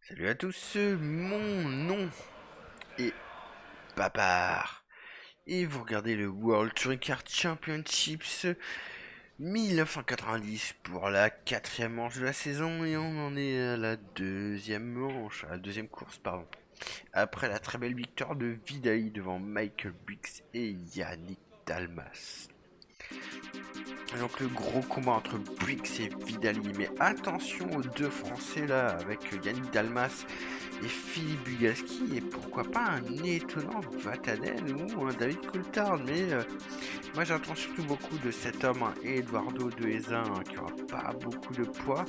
Salut à tous, mon nom est Babar et vous regardez le World Touring Car Championships 1990 pour la quatrième manche de la saison et on en est à la deuxième manche, à la deuxième course pardon. Après la très belle victoire de Vidaï devant Michael Briggs et Yannick Dalmas. Donc le gros combat entre Briggs et Vidali, mais attention aux deux Français là, avec Yannick Dalmas et Philippe Bugalski, et pourquoi pas un étonnant Vatanen ou un David Coulthard, mais moi j'attends surtout beaucoup de cet homme, hein, Eduardo De Heza, hein, qui aura pas beaucoup de poids,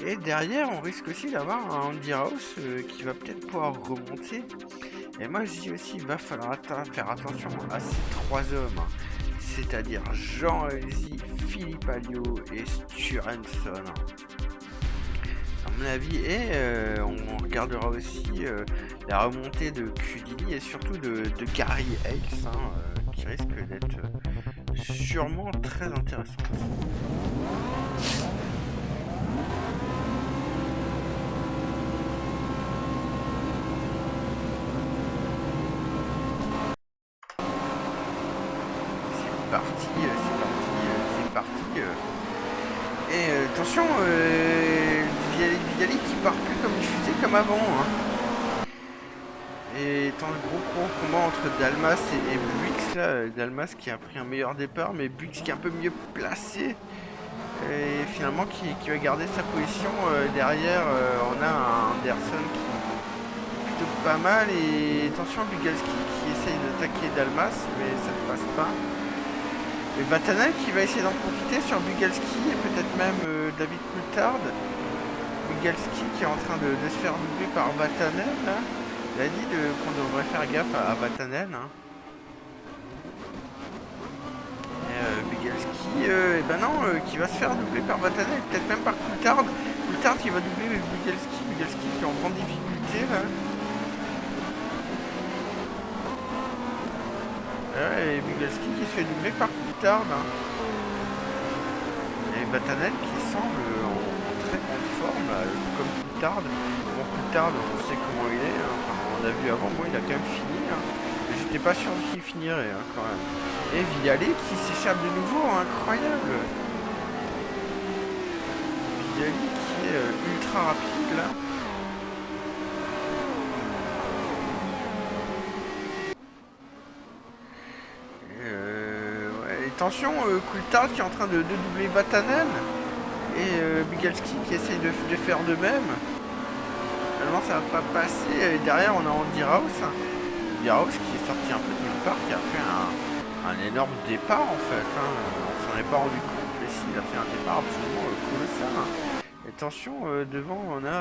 et derrière on risque aussi d'avoir un Andy Rouse qui va peut-être pouvoir remonter, et moi je dis aussi il va falloir faire attention à ces trois hommes, hein, c'est-à-dire Jean Alesi, Philippe Alliot et Sturenson, à mon avis, et on regardera aussi la remontée de Cudini et surtout de Gary Hales, hein, qui risque d'être sûrement très intéressante. C'est parti, c'est parti, c'est parti. Et attention, Vidali qui part plus comme une fusée comme avant, hein. Et dans le gros combat entre Dalmas et Buix, là, Dalmas qui a pris un meilleur départ, mais Buix qui est un peu mieux placé, et finalement qui va garder sa position. Derrière, on a un Anderson qui est plutôt pas mal, et attention à Bugalski qui essaye d'attaquer Dalmas, mais ça ne passe pas. Et Vatanen qui va essayer d'en profiter sur Bugalski, et peut-être même David Coulthard. Bugalski qui est en train de se faire doubler par Vatanen, là. Il a dit qu'on devrait faire gaffe à Vatanen, hein. Bugalski, et ben non, qui va se faire doubler par Vatanen, peut-être même par Coulthard. Coulthard qui va doubler Bugalski, Bugalski qui est en grande difficulté là. Et Bugalski qui se fait doubler par Coulthard, hein. Et Vatanen qui semble en très grande forme, là, comme Coulthard. Bon, Coulthard, on sait comment il est, hein. Enfin, on a vu avant, bon, il a quand même fini, hein. Mais j'étais pas sûr qu'il finirait, hein, quand même. Et Vidalet qui s'échappe de nouveau, incroyable. Vidalet qui est ultra rapide là. Ouais, attention, Coulthard qui est en train de doubler Vatanen. Et Bugalski qui essaye de faire de même. Finalement ça va pas passer. Et derrière on a Andy Rouse. Andy Rouse qui est sorti un peu de nulle part, qui a fait un énorme départ en fait, hein. On s'en est pas rendu compte, mais s'il a fait un départ absolument colossal, hein. Et attention, devant on a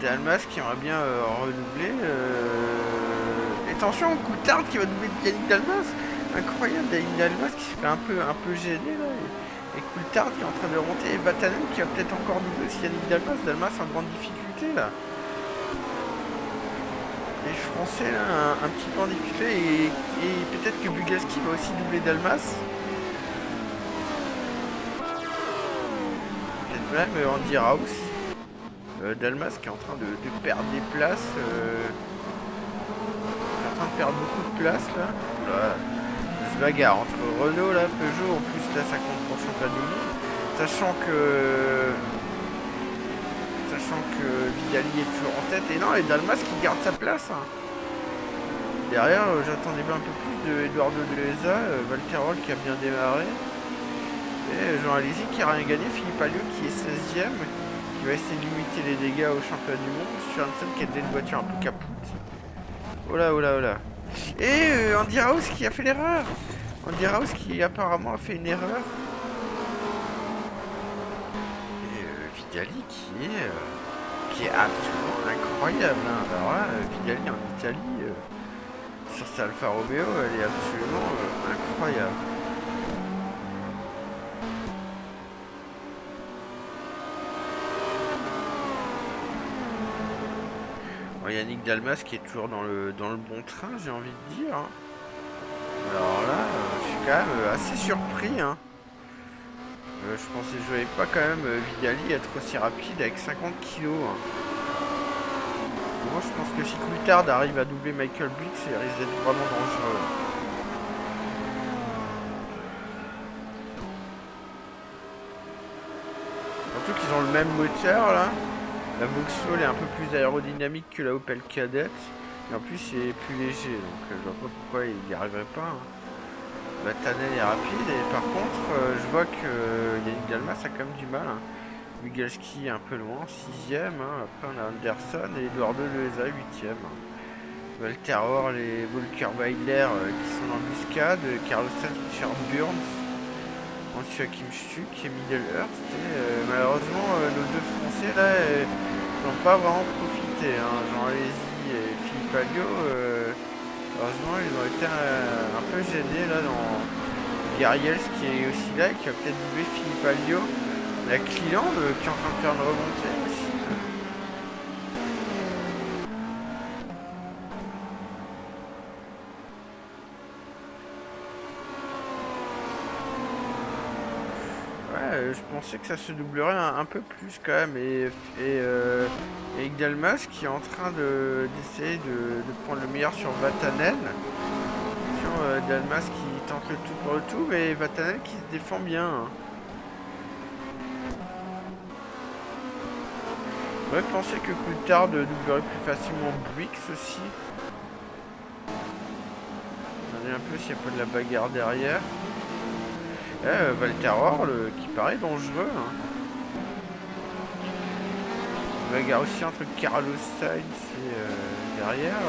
Dalmas qui aimerait bien redoubler. Et attention, Coulthard qui va doubler Yannick Dalmas. Incroyable, Yannick Dalmas qui se fait un peu gêné là. Et Coulthard qui est en train de remonter. Et Vatanen qui va peut-être encore doubler aussi Yannick Dalmas. Dalmas en grande difficulté là. Les Français là, un petit peu en difficulté, et peut-être que Bugalski va aussi doubler Dalmas. Peut-être même Andy Rouse. Dalmas qui est en train de perdre des places. Qui est en train de perdre beaucoup de place là. Oula, se bagarre entre Renault là, Peugeot, en plus là ça compte pour le championnat du monde. Sachant que Vidali est toujours en tête. Et non, et Dalmas qui garde sa place, hein. Derrière, j'attendais bien un peu plus de Eduardo De Heza, Valcarol qui a bien démarré. Et Jean Alesi qui a rien gagné, Philippe Alliot qui est 16ème, qui va essayer de limiter les dégâts au championnat du monde. Sturenson qui a une voiture un peu capoute. Oh là, oh là, oh là. Et Andy Rouse qui a fait l'erreur. Andy Rouse qui apparemment a fait une erreur. Et Vidali qui est absolument incroyable, hein. Alors là, Vidali en Italie, sur sa Alfa Romeo, elle est absolument incroyable. Bon, Yannick Dalmas qui est toujours dans le bon train, j'ai envie de dire, hein. Alors là, je suis quand même assez surpris, hein. Je voyais pas quand même Vidali être aussi rapide avec 50 kilos. Hein. Moi je pense que si Coulthard arrive à doubler Michael Buix, il risque d'être vraiment dangereux. Surtout qu'ils ont le même moteur là. La Vauxhall est un peu plus aérodynamique que la Opel Kadett. Et en plus il est plus léger, donc je vois pas pourquoi il n'y arriverait pas. Hein. Vatanen est rapide et par contre je vois que Yannick Dalmas a quand même du mal. Hein. Wigalski un peu loin, 6ème. Hein. Après on a Anderson et Eduardo Loaiza 8ème. Hein. Walter Orl et Volker Weiler qui sont en embuscade. Carlsen, Richard Burns. Ensuite Kim Stuck et Middlehurst. Et malheureusement nos deux Français là n'ont pas vraiment profité. Hein. Jean Alesi et Philippe Alliot. Heureusement, ils ont été un peu gênés là dans Gariels qui est aussi là et qui va peut-être doubler Philippe Alliot. La Cleland qui est en train de faire une remontée aussi. Ouais, je pensais que ça se doublerait un peu plus quand même. Et Dalmas qui est en train d'essayer de prendre le meilleur sur Vatanen. Dalmas qui tente le tout pour le tout, mais Vatanen qui se défend bien. Hein. On pourrait penser que Coulthard doublerait plus facilement Buix aussi. Regardez un peu s'il n'y a pas de la bagarre derrière. Walter Orl qui paraît dangereux. Hein. Bagarre aussi entre Carlos Sainz et derrière.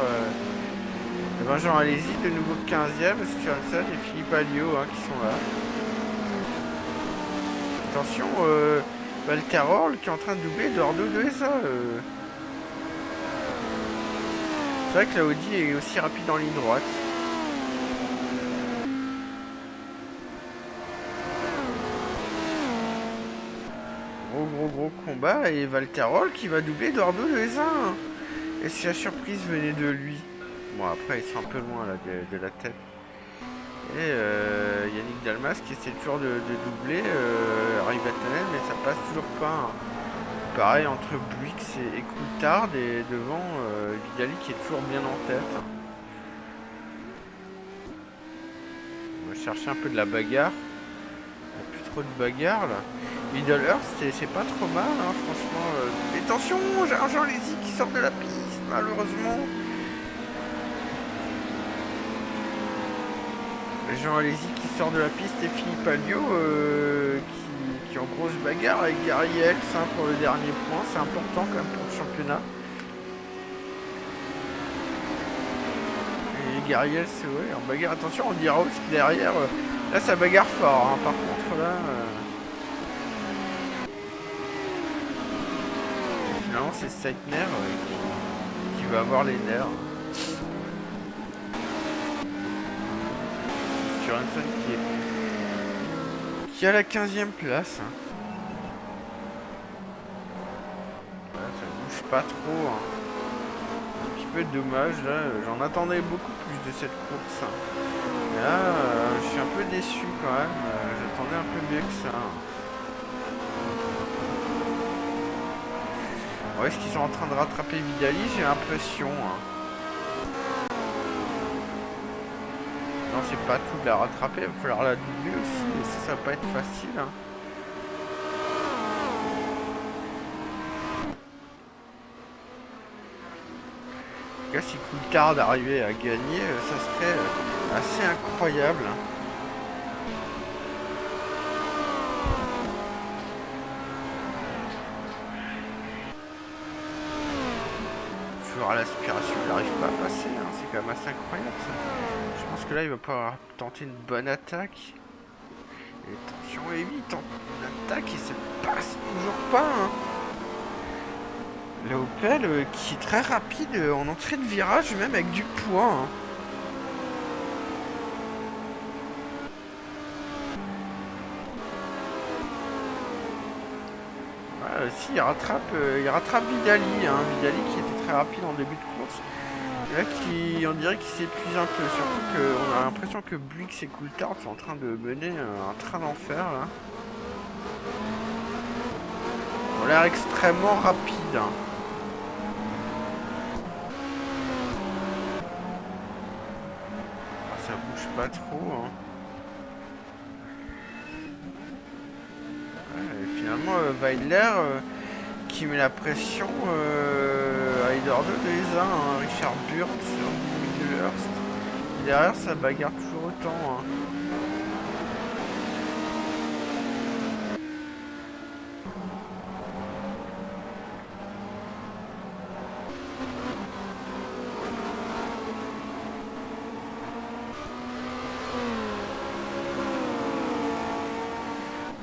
Jean Alesi de nouveau 15ème, Stuart Hansen et Philippe Alliot hein, qui sont là. Attention, Walter Orl qui est en train de doubler Eduardo Loaiza. C'est vrai que la Audi est aussi rapide en ligne droite. Gros combat et Walter Orl qui va doubler Eduardo Loaiza. Et si la surprise venait de lui. Bon après ils sont un peu loin là de la tête. Et Yannick Dalmas qui essaie toujours de doubler Ray Vatanen mais ça passe toujours pas. Hein. Pareil entre Buix et Coulthard et devant Vidali qui est toujours bien en tête. Hein. On va chercher un peu de la bagarre. Il n'y a plus trop de bagarre là. Middlehurst c'est pas trop mal hein, franchement. Mais attention, Jean Alesi qui sort de la piste malheureusement. Jean Alesi qui sort de la piste et Philippe Alliot qui est en grosse bagarre avec Gariels hein, pour le dernier point. C'est important quand même pour le championnat. Et Gariels, ouais, en bagarre. Attention, on dira aussi derrière. Là, ça bagarre fort. Hein, par contre, là. Finalement, c'est Seitner qui va avoir les nerfs. Sur Hansen qui a la 15ème place. Hein. Là, ça bouge pas trop. Hein. Un petit peu dommage là. J'en attendais beaucoup plus de cette course. Hein. Mais là, je suis un peu déçu quand même. J'attendais un peu mieux que ça. Ouais, est-ce qu'ils sont en train de rattraper Vidali? J'ai l'impression. Hein. Non, c'est pas tout de la rattraper, il va falloir la doubler aussi, et ça va pas être facile. Hein. En tout cas, si Coulthard arrivait à gagner, ça serait assez incroyable. Hein. Toujours à l'aspiration, il n'arrive pas à passer, hein. C'est quand même assez incroyable ça. Je pense que là il va pouvoir tenter une bonne attaque. Et attention, et oui, il tente une attaque et ça passe toujours pas. Hein. La Opel qui est très rapide en entrée de virage, même avec du poids. Hein. Ouais, si, il rattrape Vidali. Hein. Vidali qui était très rapide en début de course. Là, on dirait qu'il s'épuise un peu. Surtout qu'on a l'impression que Buix et Coulthard sont en train de mener un train d'enfer là. ont l'air extrêmement rapides. Hein. Ah, ça bouge pas trop. Hein. Ouais, et finalement, Weiler qui met la pression à Edordo déjà. Hein. Richard Burns sur Hurst. Derrière, ça bagarre toujours autant. Hein.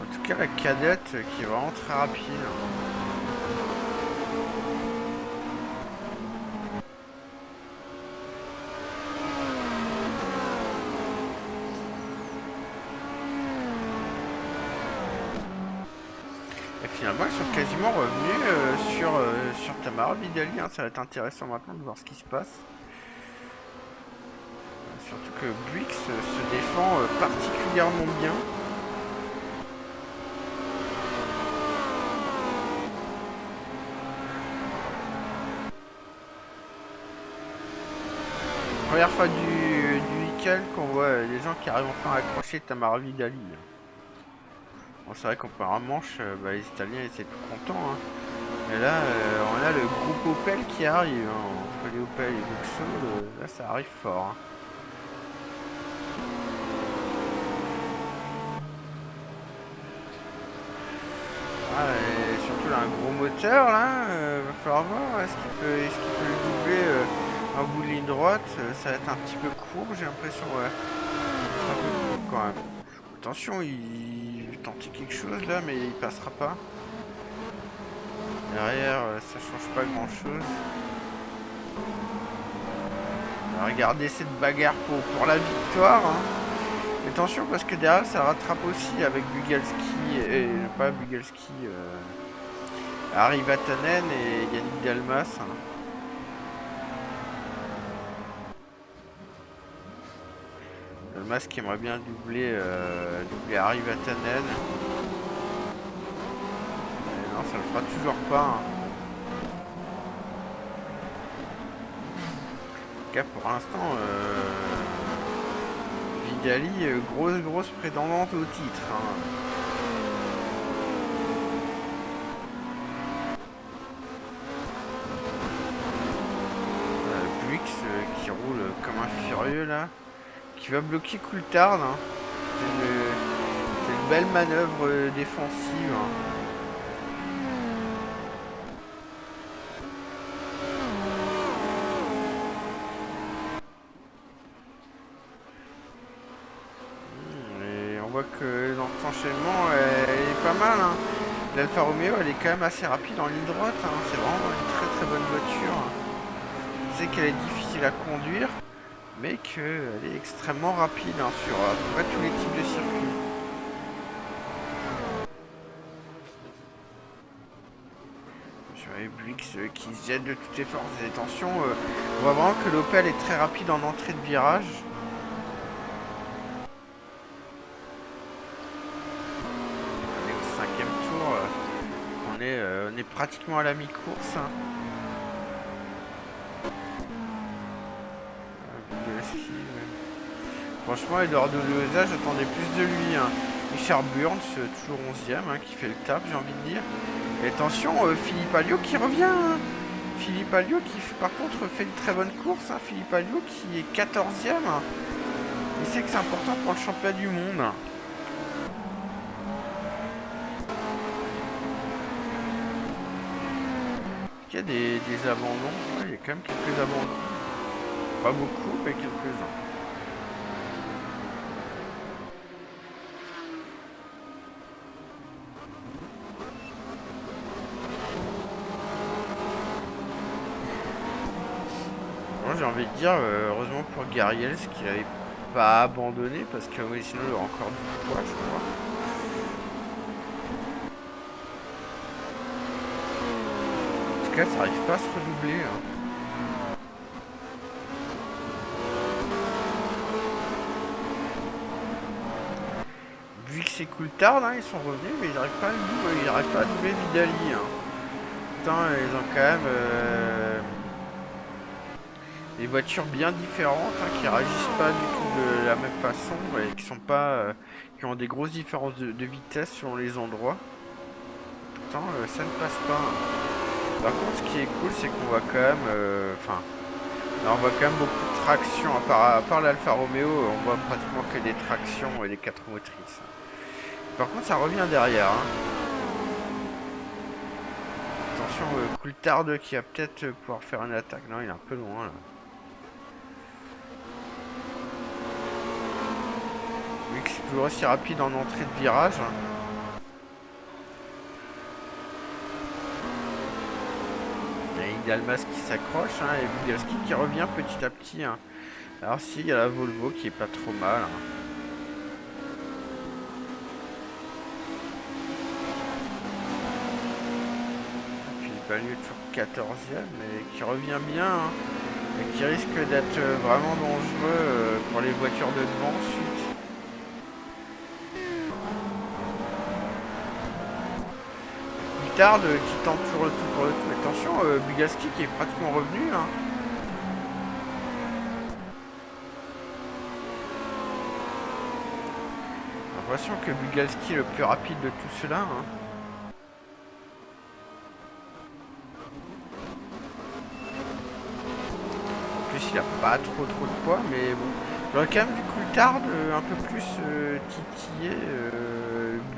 En tout cas, la cadette qui est vraiment très rapide. Et finalement, ils sont quasiment revenus sur Tamara Vidali. Hein. Ça va être intéressant maintenant de voir ce qui se passe. Surtout que Buick se défend particulièrement bien. Première fois du week-end qu'on voit des gens qui arrivent enfin à accrocher Tamara Vidali. Bon, c'est vrai qu'en première manche, les Italiens étaient tout contents. Hein. Et là, on a le groupe Opel qui arrive. Hein. Entre les Opel et Vauxhall, là ça arrive fort. Hein. Ah, et surtout là, un gros moteur là, va falloir voir est-ce qu'il peut le doubler un bout de ligne droite, ça va être un petit peu court, j'ai l'impression, ouais. Un peu court quand même. Attention, il veut tenter quelque chose là, mais il passera pas. Derrière, ça change pas grand chose. Regardez cette bagarre pour la victoire. Hein. Attention parce que derrière ça rattrape aussi avec Bugalski et pas Bugalski, Harry Vatanen et Yannick Dalmas. Hein. Dalmas qui aimerait bien doubler Harry Vatanen. Mais non, ça le fera toujours pas. Hein. En tout cas pour l'instant Vidali, grosse prétendante au titre. Hein. Buick qui roule comme un furieux là, qui va bloquer Coulthard. Hein. C'est une belle manœuvre défensive. Hein. On voit que dans cet enchaînement, elle est pas mal. Hein. L'Alfa Romeo, elle est quand même assez rapide en ligne droite. Hein. C'est vraiment une très bonne voiture. On sait qu'elle est difficile à conduire, mais qu'elle est extrêmement rapide hein, sur à peu près tous les types de circuits. Sur les Buick qui se jettent de toutes les forces et attention, on voit vraiment que l'Opel est très rapide en entrée de virage. On est pratiquement à la mi-course. Hein. Franchement, Eduardo Loza, j'attendais plus de lui. Hein. Richard Burns, toujours 11ème, hein, qui fait le taf, j'ai envie de dire. Et attention, Philippe Alliot qui revient. Hein. Philippe Alliot qui, par contre, fait une très bonne course. Hein. Philippe Alliot qui est 14ème. Hein. Il sait que c'est important pour le championnat du monde. Il y a des abandons, ouais, il y a quand même quelques abandons. Pas beaucoup, mais quelques-uns. Moi j'ai envie de dire, heureusement pour Gariels qu'il n'avait pas abandonné, parce que oui, sinon il aurait encore du poids, je crois. En tout cas, ça n'arrive pas à se redoubler. Hein. Buick Bix et Coulthard, hein, ils sont revenus, mais ils n'arrivent pas, à doubler Vidali. Hein. Putain, ils ont quand même des voitures bien différentes, hein, qui réagissent pas du tout de la même façon et qui sont pas, qui ont des grosses différences de vitesse selon les endroits. Putain, ça ne passe pas. Hein. Par contre, ce qui est cool, c'est qu'on voit quand même, on voit quand même beaucoup de traction. À part l'Alfa Romeo, on voit pratiquement que des tractions et des 4 motrices. Par contre, ça revient derrière. Hein. Attention, Coulthard qui va peut-être pouvoir faire une attaque. Non, il est un peu loin là. Bix toujours aussi rapide en entrée de virage. Il y a Dalmas qui s'accroche hein, et Bugalski qui revient petit à petit. Hein. Alors si, il y a la Volvo qui est pas trop mal. Hein. Philippe Alliot toujours 14ème mais qui revient bien. Hein, et qui risque d'être vraiment dangereux pour les voitures de devant ensuite. Coulthard qui tente toujours le tout pour le tout. Mais attention, Bugalski qui est pratiquement revenu. Hein. J'ai l'impression que Bugalski est le plus rapide de tout cela. Hein. En plus, il a pas trop de poids, mais bon. J'aurais quand même vu Coulthard un peu plus titiller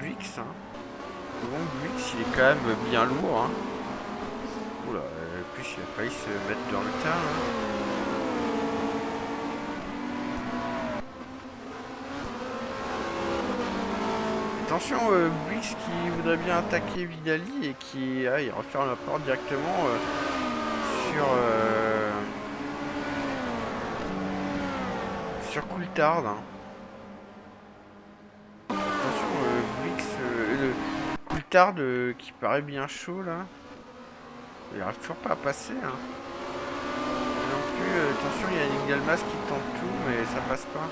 Bix. Hein. Bon, Bix, il est quand même bien lourd. Hein. Oula, en plus, il a failli se mettre dans le tas. Hein. Attention, Bix qui voudrait bien attaquer Vidali et qui il refaire la porte directement sur Coulthard. Hein. Attention, Bix, Coulthard qui paraît bien chaud là. Il arrive toujours pas à passer. Hein. Non plus, attention, il y a Yannick Dalmas qui tente tout, mais ça passe pas.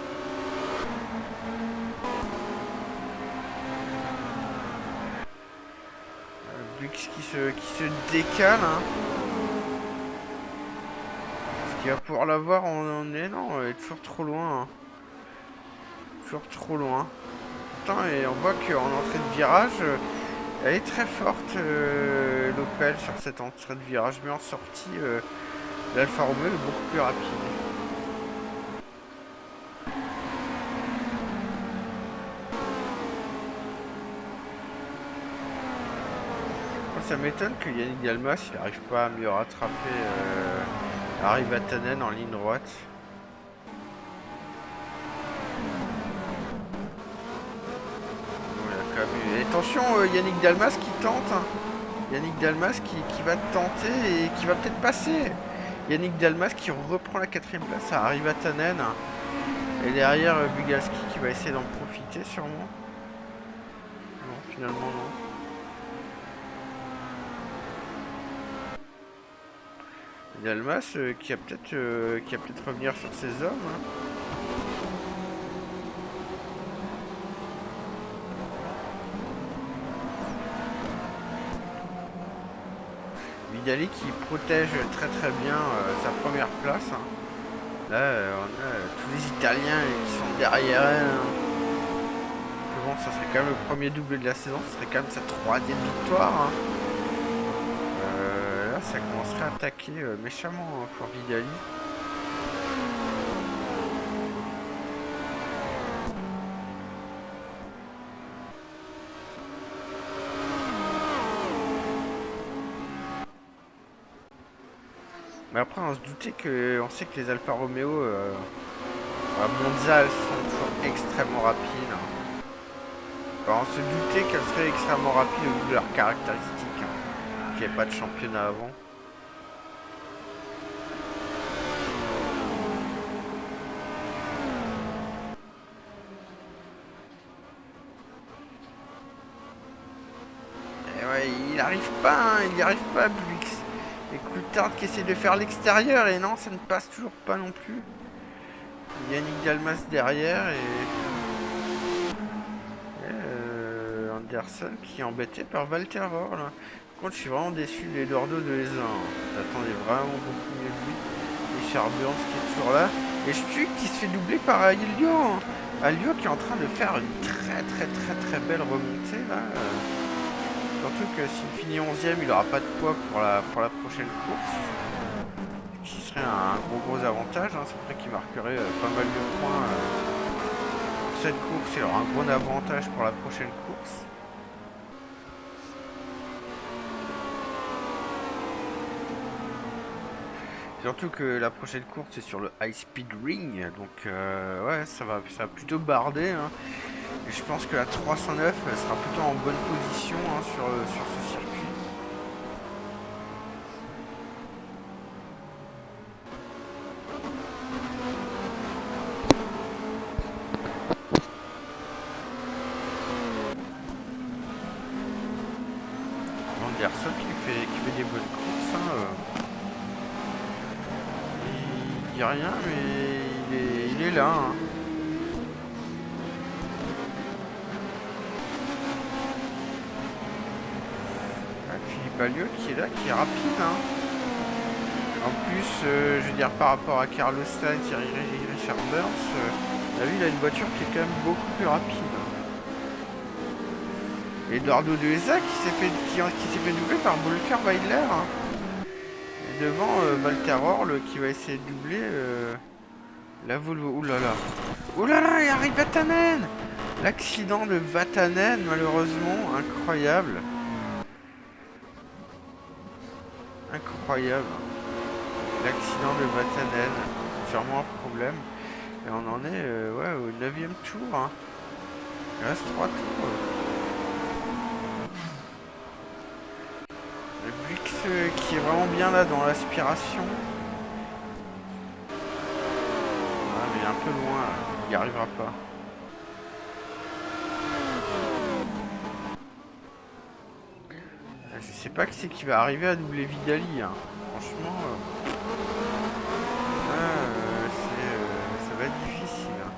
Bix qui se décale. Hein. Est-ce qu'il va pouvoir l'avoir en est non, elle est toujours trop loin. Hein. Toujours trop loin. Putain, et on voit qu'en entrée de virage, elle est très forte, l'Opel, sur cette entrée de virage. Mais en sortie, l'Alfa Romeo est beaucoup plus rapide. Ça m'étonne que Yannick Dalmas il n'arrive pas à mieux rattraper Harry Vatanen en ligne droite. Bon, il a quand même eu... Et attention, Yannick Dalmas qui tente. Hein. Yannick Dalmas qui va tenter et qui va peut-être passer. Yannick Dalmas qui reprend la 4ème place à Harry Vatanen. Et derrière Bugalski qui va essayer d'en profiter sûrement. Non, finalement non. Dalmas qui va peut-être revenir sur ses hommes. Hein. Vidali qui protège très bien sa première place. Hein. Là, on a tous les Italiens qui sont derrière elle. Hein. Bon, ça serait quand même le premier doublé de la saison. Ce serait quand même sa 3ème victoire. Hein. Ça commencerait à attaquer méchamment pour Vidali. Mais après on se doutait on sait que les Alfa Romeo à Monza elles sont toujours extrêmement rapides. Hein. Alors, on se doutait qu'elles seraient extrêmement rapides au vu de leurs caractéristiques. Hein. Qu'il n'y avait pas de championnat avant. Et ouais, il n'y arrive pas, hein, il n'y arrive pas, Bix. Et Coulthard qui essaie de faire l'extérieur, et non, ça ne passe toujours pas non plus. Yannick Dalmas derrière, et Anderson qui est embêté par Valteror là. Par contre, je suis vraiment déçu de l'Eduardo de Eza. J'attendais vraiment beaucoup mieux de lui. Et Charburns qui est toujours là. Et Stuck qui se fait doubler par Alio. Alio qui est en train de faire une très belle remontée là. Surtout que s'il finit 11ème, il aura pas de poids pour la prochaine course. Ce qui serait un gros avantage. Hein. Ça ferait qu'il marquerait pas mal de points. Cette course, il aura un gros avantage pour la prochaine course. Surtout que la prochaine course c'est sur le High Speed Ring, donc ouais, ça va plutôt barder. Hein. Et je pense que la 309 sera plutôt en bonne position hein, sur ce circuit. Anderson qui fait des bonnes courses. Hein, il dit rien, mais il est là. Hein. Philippe Alliot qui est là, qui est rapide. Hein. En plus, je veux dire, par rapport à Carlos Sainz et Richard Burns, la vie, il a une voiture qui est quand même beaucoup plus rapide. Eduardo de Eza qui s'est fait doubler par Volker Weiler. Hein. Et devant Valteror qui va essayer de doubler la Volvo. Oulala. Oulala, il arrive Vatanen. L'accident de Vatanen, malheureusement, incroyable. Incroyable. L'accident de Vatanen. Sûrement un problème. Et on en est ouais, au 9ème tour. Hein. Il reste 3 tours. Le Blix qui est vraiment bien là dans l'aspiration. Ah, mais il est un peu loin, il n'y arrivera pas. Je sais pas qui c'est qui va arriver à doubler Vidali. Hein. Franchement, ça va être difficile. Hein.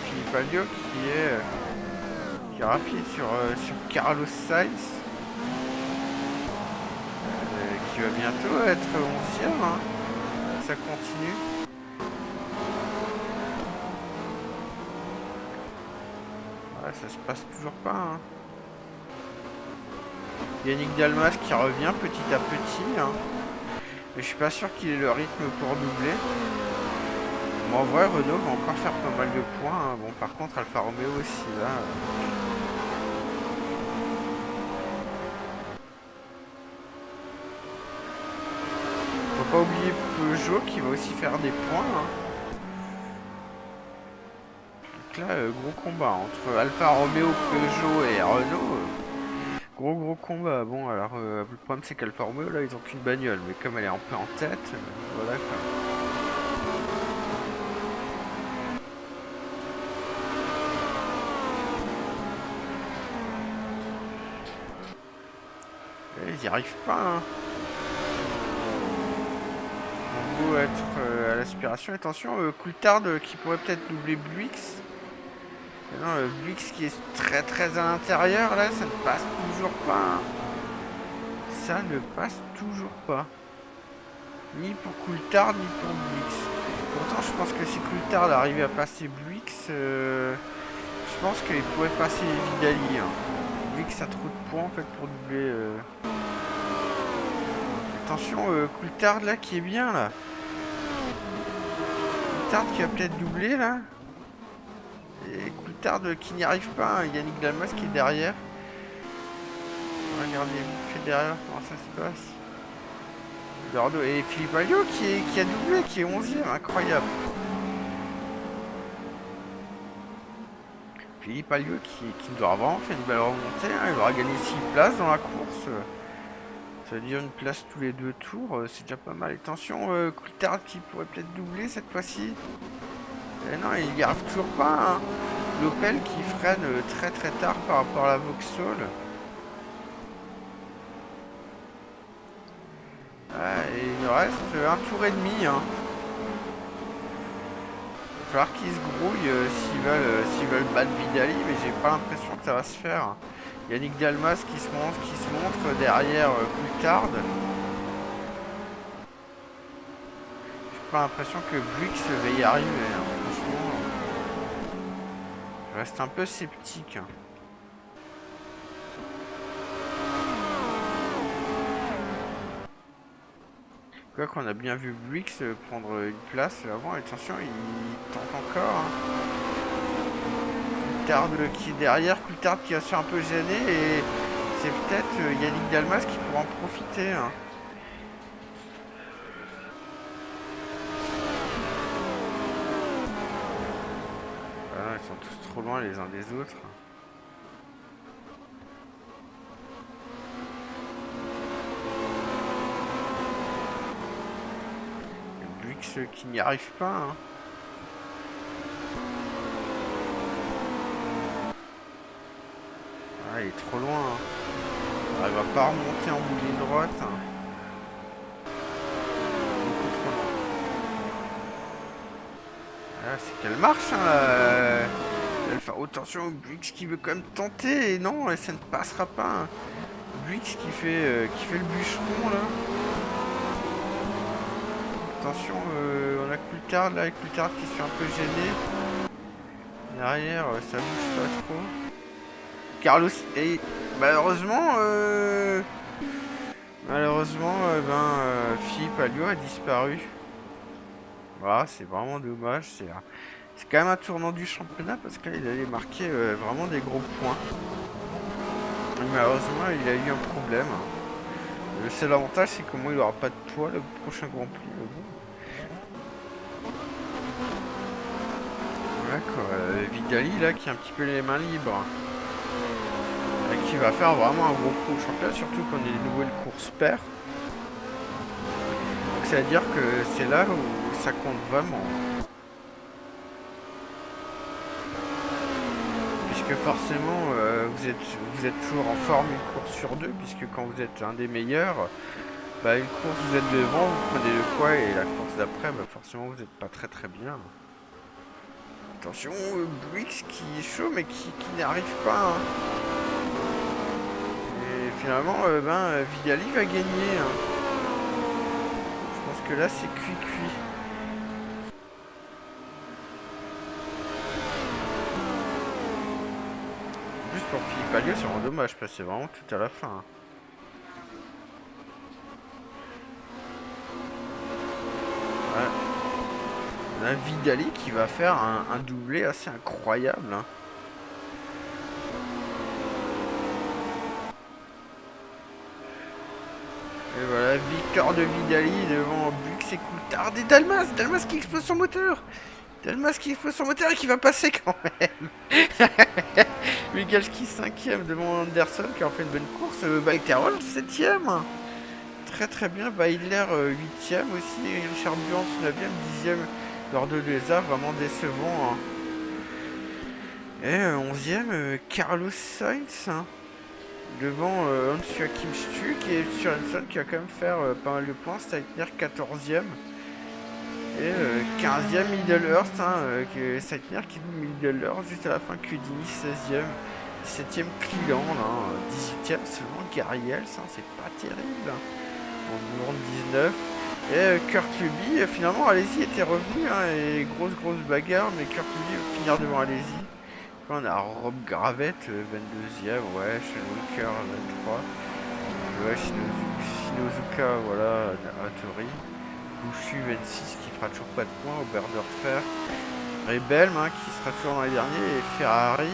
Philippe Alliot qui est rapide sur Carlos Sainz. Qui va bientôt être 11ème. Hein. Ça continue. Ouais, ça se passe toujours pas. Hein. Yannick Dalmas qui revient petit à petit. Hein. Mais je suis pas sûr qu'il ait le rythme pour doubler. Bon, en vrai, Renault va encore faire pas mal de points. Hein. Bon, par contre, Alfa Romeo aussi là. Faut pas oublier Peugeot qui va aussi faire des points. Hein. Donc là, gros combat entre Alfa Romeo, Peugeot et Renault. Gros combat. Bon, alors le problème c'est qu'Alfa Romeo là, ils ont qu'une bagnole, mais comme elle est un peu en tête, voilà quoi. Et ils y arrivent pas. Hein. On beau être à l'aspiration. Attention, Coulthard qui pourrait peut-être doubler Buix. Non, le Blix qui est très à l'intérieur, là, ça ne passe toujours pas. Hein. Ça ne passe toujours pas. Ni pour Coulthard, ni pour Blix. Pourtant, je pense que si Coulthard arrivait à passer Blix, je pense qu'il pourrait passer Vidali. Hein. Blix a trop de points, en fait, pour doubler... Attention, Coulthard, là, qui est bien, là. Coulthard qui va peut-être doubler, là. Et Coulthard qui n'y arrive pas, hein. Yannick Dalmas qui est derrière. Regardez, vous fait derrière comment ça se passe. Et Philippe Alliot qui a doublé, qui est 11ème, incroyable. Philippe Alliot qui nous aura vraiment fait une belle remontée, hein. Il aura gagné 6 places dans la course. Ça veut dire une place tous les 2 tours, c'est déjà pas mal. Attention, Coulthard qui pourrait peut-être doubler cette fois-ci. Et non, il n'y arrive toujours pas. Hein. L'Opel qui freine très tard par rapport à la Vauxhall. Et il nous reste un tour et demi. Hein. Il va falloir qu'ils se grouillent s'ils veulent battre Vidali, mais j'ai pas l'impression que ça va se faire. Yannick Dalmas qui se montre derrière Coulthard. J'ai pas l'impression que Buick va y arriver. Hein. Franchement, je reste un peu sceptique. Hein. Quoi qu'on a bien vu Buick prendre une place avant, attention, il tente encore. Hein. Coulthard qui est derrière, Coulthard qui va se faire un peu gêner et c'est peut-être Yannick Dalmas qui pourra en profiter. Hein. Voilà, ils sont tous trop loin les uns des autres. Et Buick qui n'y arrive pas. Hein. Ah, il est trop loin. Hein. Ah, il va pas remonter en bout de ligne droite. Hein. Ah, c'est qu'elle marche, hein, elle fait attention au Buick qui veut quand même tenter, et non, ça ne passera pas. Hein. Buick qui fait le bûcheron, là. Attention, on a Coulthard, là, et Coulthard qui se fait un peu gêner. Derrière, ça bouge pas trop. Carlos, et malheureusement, Philippe Alliot a disparu. Voilà, c'est vraiment dommage, c'est quand même un tournant du championnat parce qu'il allait marquer vraiment des gros points. Et malheureusement, il a eu un problème. Le seul avantage, c'est que moi, il aura pas de poids le prochain Grand Prix. D'accord, Vidali là qui a un petit peu les mains libres. Et qui va faire vraiment un gros coup au championnat, surtout qu'on est les nouvelles courses paires. Donc ça veut dire que c'est là où ça compte vraiment. Puisque forcément vous êtes toujours en forme une course sur deux, puisque quand vous êtes un des meilleurs, bah une course vous êtes devant, vous prenez le poids et la course d'après, bah forcément vous n'êtes pas très très bien. Attention, Buick qui est chaud mais qui n'y arrive pas. Hein. Et finalement, Vidali va gagner. Hein. Je pense que là c'est cuit. Juste pour Philippe Alliot, c'est vraiment dommage parce que c'est vraiment tout à la fin. Hein. Ouais. On a Vidali qui va faire un doublé assez incroyable. Hein. Et voilà, victoire de Vidali devant Buick et Coulthard et Dalmas qui explose son moteur. Dalmas qui explose son moteur et qui va passer quand même. Migalski 5ème devant Anderson qui a fait une bonne course. Valterol 7ème. Très très bien. Weiler 8ème aussi. Richard Buans 9ème, 10ème. Lors de Leza, vraiment décevant. Hein. Et 11ème, Carlos Sainz. Hein. Devant Hans-Joachim Stuck et Sørensen qui va quand même faire pas mal de points. Saitner 14ème. Et 15ème Middle-earth, Saitner qui double Middle-earth juste à la fin. Cudini 16ème. 17ème Cleland, 18ème seulement Gariel, ça c'est pas terrible. En numéro 19. Et Kurt Luby, finalement Alési était revenu, et grosse bagarre, mais Kurt Luby va finir devant Alési. On a Rob Gravette, 22ème, ouais, Sean Walker, 23. Ouais, Shinozuka, voilà, Atori. Bouchu, 26, qui fera toujours pas de points. Oberderfer. Rebelm, qui sera toujours dans les derniers. Et Ferrari,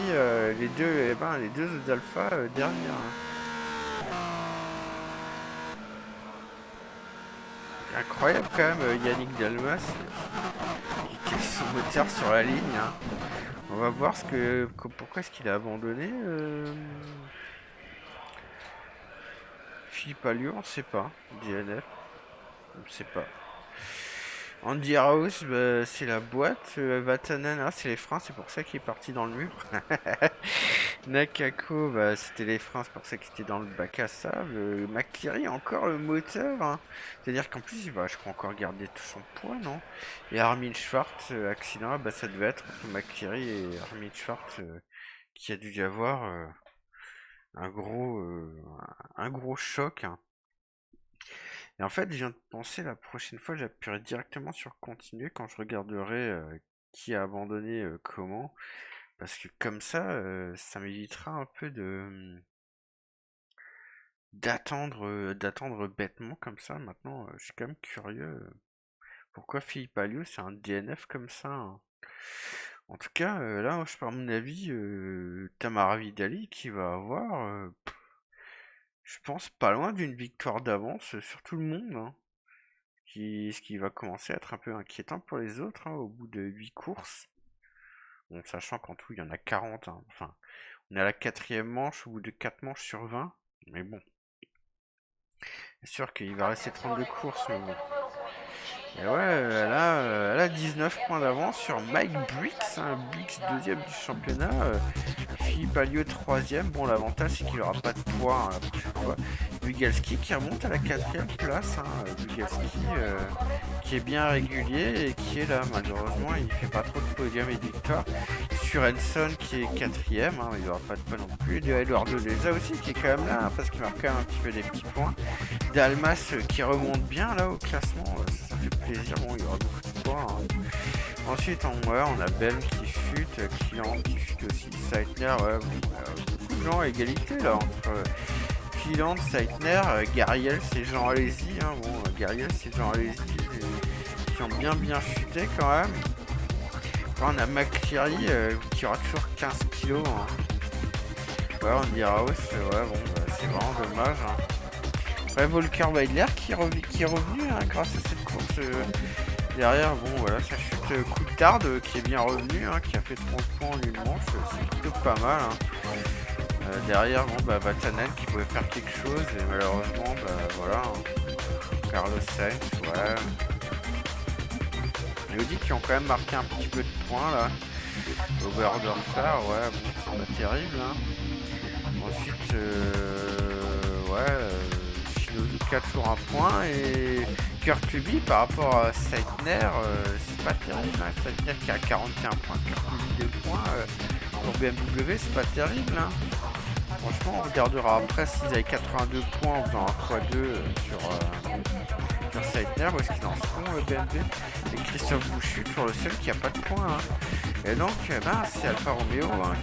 les deux Alpha dernières. Hein. Incroyable quand même, Yannick Dalmas qui casse son moteur sur la ligne. Hein. On va voir pourquoi est-ce qu'il a abandonné. Philippe Alliot, on ne sait pas. DNF, on ne sait pas. Andy House, c'est la boîte. Vatanen, c'est les freins, c'est pour ça qu'il est parti dans le mur. Nakako, bah, c'était les freins, c'est pour ça qu'il était dans le bac à sable. McCleary, encore le moteur, hein. C'est-à-dire qu'en plus, il va, je crois, encore garder tout son poids, non? Et Armin Schwartz, accident, bah, ça devait être entre McCleary et Armin Schwartz, qui a dû y avoir un gros, un gros choc, hein. Et en fait, je viens de penser, la prochaine fois, j'appuierai directement sur continuer quand je regarderai qui a abandonné comment. Parce que comme ça m'évitera un peu de d'attendre bêtement comme ça. Maintenant, je suis quand même curieux. Pourquoi Philippe Alliot, c'est un DNF comme ça, hein. En tout cas, là, je par mon avis, Tamara Vidali qui va avoir, je pense, pas loin d'une victoire d'avance sur tout le monde, hein. Ce qui va commencer à être un peu inquiétant pour les autres, hein, au bout de 8 courses. Bon, sachant qu'en tout, il y en a 40, hein. Enfin, on est à la quatrième manche au bout de 4 manches sur 20. Mais bon, c'est sûr qu'il va rester 32 courses. Mais bon. Et ouais, elle a 19 points d'avance sur Mike Briggs, hein, Briggs deuxième du championnat, Philippe Alliot troisième. Bon, l'avantage c'est qu'il aura pas de poids, hein, la prochaine fois. Bugalski qui remonte à la quatrième place, hein, Bugalski qui est bien régulier et qui est là. Malheureusement, il fait pas trop de podium et de victoires. Sur Enson qui est quatrième, hein, il n'aura pas de poids non plus. De Eduardo Leza aussi qui est quand même là, hein, parce qu'il marque quand même un petit peu des petits points. Dalmas qui remonte bien là au classement, ça fait plaisir. Bon, il y aura beaucoup de points, hein. Ensuite, on a Bell qui chute, Client qui chute aussi, Seitner, ouais, beaucoup de gens à égalité là entre Client, Seitner, Gariel, c'est Jean Alési, hein. Bon, Gariel, c'est Jean Alési qui ont bien chuté quand même. Après, on a McCleary qui aura toujours 15 kilos, hein. Ouais, on dira House, ouais, bon, bah, c'est vraiment dommage, hein. Après, Volker Weidler qui est revenu, hein, grâce à cette course. Derrière, bon, voilà, ça chute. Coulthard qui est bien revenu, hein, qui a fait 30 points en une manche, c'est plutôt pas mal, hein. Derrière, bon, bah, Vatanen qui pouvait faire quelque chose, et malheureusement, bah, voilà, hein. Carlos Sainz, ouais. Et Audi qui ont quand même marqué un petit peu de points, là. Oberdorfer, ouais, bon, c'est pas terrible, hein. Ensuite, Shinozuka toujours un point et Kurtubi par rapport à Seitner, c'est pas terrible, hein. Seitner qui a 41 points, Kurtubi 2 points pour BMW, c'est pas terrible, hein. Franchement, on regardera après s'ils avaient 82 points en faisant un x2 sur Seitner, où est-ce qu'ils en seront BMW. Et Christophe Bouchu, toujours le seul qui a pas de points, hein. Et donc, c'est Alfa Romeo, hein,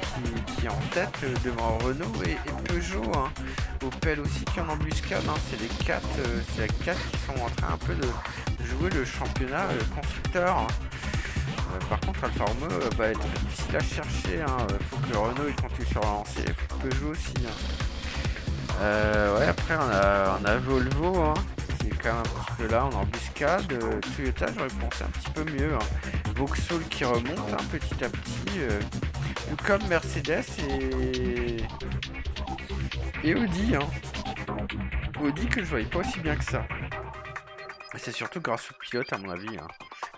qui est en tête devant Renault et Peugeot, hein. Opel aussi qui est en embuscade, hein. C'est les 4 qui sont en train un peu de jouer le championnat constructeur, hein. Par contre, Alfa Romeo va être difficile à chercher, hein. Faut que Renault il continue sur la lancée, il faut que Peugeot aussi, hein. Ouais, après on a Volvo, hein, qui est quand même un petit peu là en embuscade. Toyota, j'aurais pensé un petit peu mieux, hein. Vauxhall qui remonte, hein, petit à petit, tout comme Mercedes et Audi, hein. Audi que je voyais pas aussi bien que ça. C'est surtout grâce au pilote à mon avis, hein.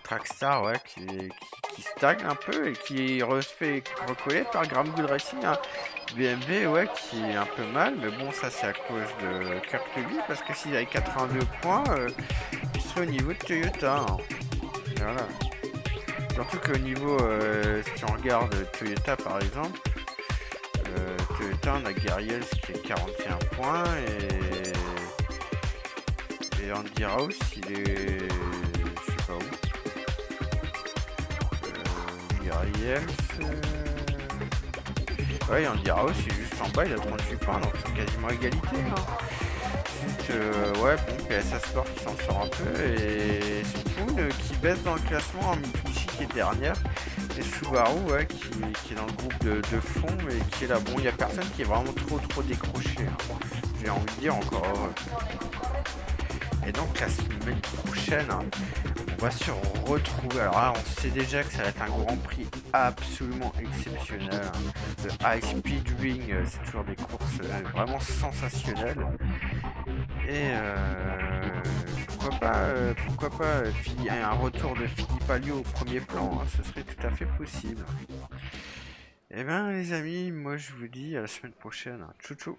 Trackstar, ouais, qui stagne un peu et qui se fait recoller par Graham Good Racing, hein. BMW, ouais, qui est un peu mal, mais bon, ça c'est à cause de Kurtubi, parce que s'il avait 82 points, il serait au niveau de Toyota, hein. Voilà. Surtout qu'au niveau, si on regarde Toyota par exemple, Toyota, on a Gariels qui est 41 points et Andy Rouse, il est, je sais pas où. Gariels, ouais, Andy Rouse, il est juste en bas, il a 38 points, donc c'est quasiment égalité, hein. Ensuite, ouais, bon, PSA Sport qui s'en sort un peu et Spoon qui baisse dans le classement, en Mitsubishi qui est dernière. Et Subaru, ouais, qui est dans le groupe de fond, mais qui est là. Bon, il n'y a personne qui est vraiment trop décroché, hein. J'ai envie de dire encore heureux. Et donc la semaine prochaine, hein, on va se retrouver. Alors là, on sait déjà que ça va être un Grand Prix absolument exceptionnel, hein. Le High Speed Ring, c'est toujours des courses vraiment sensationnelles. Et pourquoi pas un retour de Philippe Alliot au premier plan, hein, ce serait tout à fait possible. Eh ben les amis, moi je vous dis à la semaine prochaine. Tchou tchou.